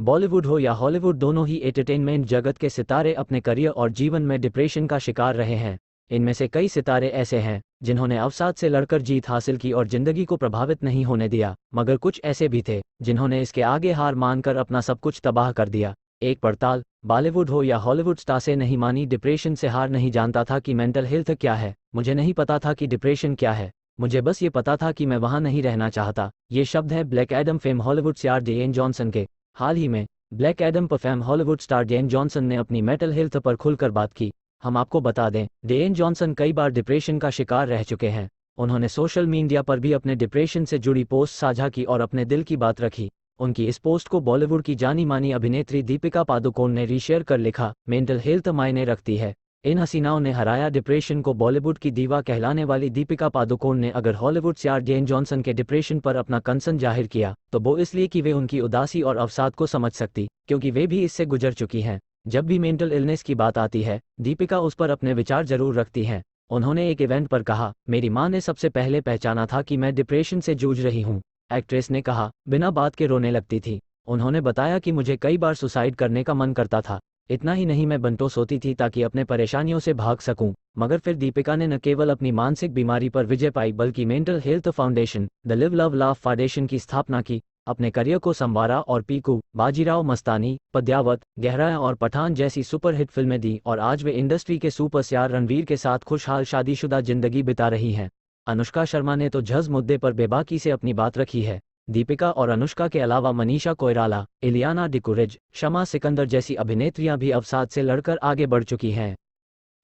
बॉलीवुड हो या हॉलीवुड, दोनों ही एंटरटेनमेंट जगत के सितारे अपने करियर और जीवन में डिप्रेशन का शिकार रहे हैं। इनमें से कई सितारे ऐसे हैं जिन्होंने अवसाद से लड़कर जीत हासिल की और जिंदगी को प्रभावित नहीं होने दिया, मगर कुछ ऐसे भी थे जिन्होंने इसके आगे हार मानकर अपना सब कुछ तबाह कर दिया। एक पड़ताल बॉलीवुड हो या हॉलीवुड स्टार से नहीं मानी। डिप्रेशन से हार नहीं जानता था कि मेंटल हेल्थ क्या है। मुझे नहीं पता था कि डिप्रेशन क्या है, मुझे बस ये पता था कि मैं वहां नहीं रहना चाहता। ये शब्द है Black Adam fame Hollywood star Dwayne Johnson के। हाल ही में ब्लैक एडम पर fame Hollywood star Dwayne Johnson ने अपनी मेंटल हेल्थ पर खुलकर बात की। हम आपको बता दें, ड्वेन जॉनसन कई बार डिप्रेशन का शिकार रह चुके हैं। उन्होंने सोशल मीडिया पर भी अपने डिप्रेशन से जुड़ी पोस्ट साझा की और अपने दिल की बात रखी। उनकी इस पोस्ट को बॉलीवुड की जानी मानी अभिनेत्री दीपिका पादुकोण ने रीशेयर कर लिखा, मेंटल हेल्थ मायने रखती है। इन हसीनाओं ने हराया डिप्रेशन को। बॉलीवुड की दीवा कहलाने वाली दीपिका पादुकोण ने अगर हॉलीवुड स्टार ड्वेन जॉनसन के डिप्रेशन पर अपना कंसर्न जाहिर किया तो वो इसलिए कि वे उनकी उदासी और अवसाद को समझ सकती, क्योंकि वे भी इससे गुजर चुकी हैं। जब भी मेंटल इलनेस की बात आती है, दीपिका उस पर अपने विचार जरूर रखती हैं। उन्होंने एक इवेंट पर कहा, मेरी मां ने सबसे पहले पहचाना था कि मैं डिप्रेशन से जूझ रही हूं। एक्ट्रेस ने कहा, बिना बात के रोने लगती थी। उन्होंने बताया कि मुझे कई बार सुसाइड करने का मन करता था। इतना ही नहीं, मैं बंटो सोती थी ताकि अपने परेशानियों से भाग सकूं। मगर फिर दीपिका ने न केवल अपनी मानसिक बीमारी पर विजय पाई बल्कि mental health foundation the live love laugh foundation की स्थापना की, अपने करियर को संवारा और पीकू, बाजीराव मस्तानी, पद्यावत, गहराया और पठान जैसी सुपरहिट फिल्में दी और आज वे इंडस्ट्री के सुपरस्टार रणवीर के साथ खुशहाल शादीशुदा जिंदगी बिता रही हैं। अनुष्का शर्मा ने तो जज मुद्दे पर बेबाकी से अपनी बात रखी है। दीपिका और अनुष्का के अलावा मनीषा कोइराला, इलियाना डिक्रूज, शमा सिकंदर जैसी अभिनेत्रियां भी अवसाद से लड़कर आगे बढ़ चुकी हैं।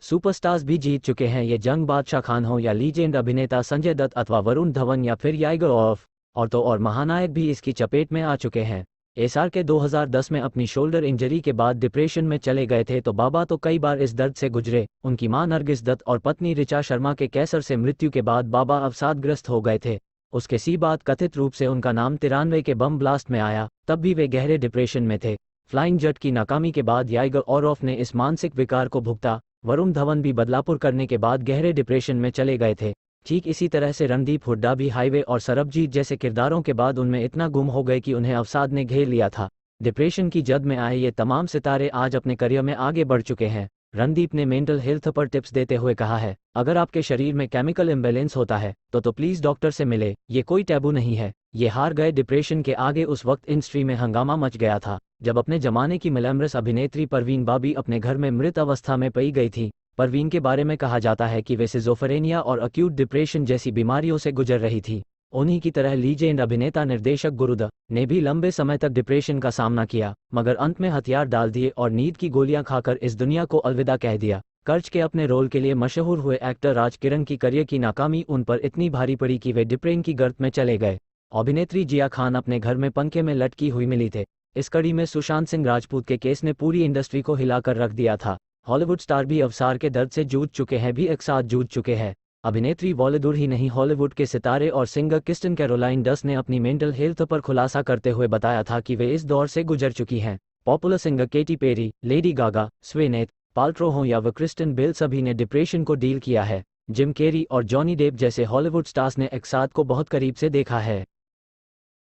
सुपरस्टार्स भी जीत चुके हैं, ये जंग बादशाह खान हो या लीजेंड अभिनेता संजय दत्त अथवा वरुण धवन या फिर टाइगर श्रॉफ, और तो और महानायक भी इसकी चपेट में आ चुके हैं। एसआर के 2010 में अपनी शोल्डर इंजरी के बाद डिप्रेशन में चले गए थे तो बाबा तो कई बार इस दर्द से गुजरे। उनकी मां नरगिस दत्त और पत्नी ऋचा शर्मा के कैंसर से मृत्यु के बाद बाबा अवसादग्रस्त हो गए थे। उसके सी बाद कथित रूप से उनका नाम 93 के बम ब्लास्ट में आया, तब भी वे गहरे डिप्रेशन में थे। फ्लाइंग जट की नाकामी के बाद टाइगर श्रॉफ ने इस मानसिक विकार को भुगता। वरुण धवन भी बदलापुर करने के बाद गहरे डिप्रेशन में चले गए थे। ठीक इसी तरह से रणदीप हुड्डा भी हाईवे और सरबजीत जैसे किरदारों के बाद उनमें इतना गुम हो गए कि उन्हें अवसाद ने घेर लिया था। डिप्रेशन की जद में आए ये तमाम सितारे आज अपने करियर में आगे बढ़ चुके हैं। रणदीप ने मेंटल हेल्थ पर टिप्स देते हुए कहा है, अगर आपके शरीर में केमिकल इम्बैलेंस होता है तो प्लीज डॉक्टर से मिले। ये कोई टैबू नहीं है। ये हार गए डिप्रेशन के आगे उस वक्त इंडस्ट्री में हंगामा मच गया था जब अपने जमाने की ग्लैमरस अभिनेत्री परवीन बाबी अपने घर में मृत अवस्था में पई गई थी। परवीन के बारे में कहा जाता है कि वे सिजोफ्रेनिया और अक्यूट डिप्रेशन जैसी बीमारियों से गुजर रही थी। उन्हीं की तरह लीजेंड अभिनेता निर्देशक गुरुदत्त ने भी लंबे समय तक डिप्रेशन का सामना किया, मगर अंत में हथियार डाल दिए और नींद की गोलियां खाकर इस दुनिया को अलविदा कह दिया। कर्ज के अपने रोल के लिए मशहूर हुए एक्टर राज किरण की करियर की नाकामी उन पर इतनी भारी पड़ी कि वे डिप्रेशन की गर्त में चले गए। अभिनेत्री जिया खान अपने घर में पंखे में लटकी हुई मिली थे। इस कड़ी में सुशांत सिंह राजपूत के केस ने पूरी इंडस्ट्री को हिलाकर रख दिया था। हॉलीवुड स्टार भी अवसाद के दर्द से जूझ चुके हैं, भी एक साथ जूझ चुके हैं। अभिनेत्री बॉलीवुड ही नहीं, हॉलीवुड के सितारे और सिंगर क्रिस्टिन कैरोलाइन डस्ट ने अपनी मेंटल हेल्थ पर खुलासा करते हुए बताया था कि वे इस दौर से गुजर चुकी हैं। Popular singer Katy Perry, Lady Gaga, Gwyneth Paltrow हो या व क्रिस्टिन बेल, सभी ने डिप्रेशन को डील किया है। जिम कैरी और जॉनी डेप जैसे हॉलीवुड स्टार्स ने अवसाद को बहुत करीब से देखा है।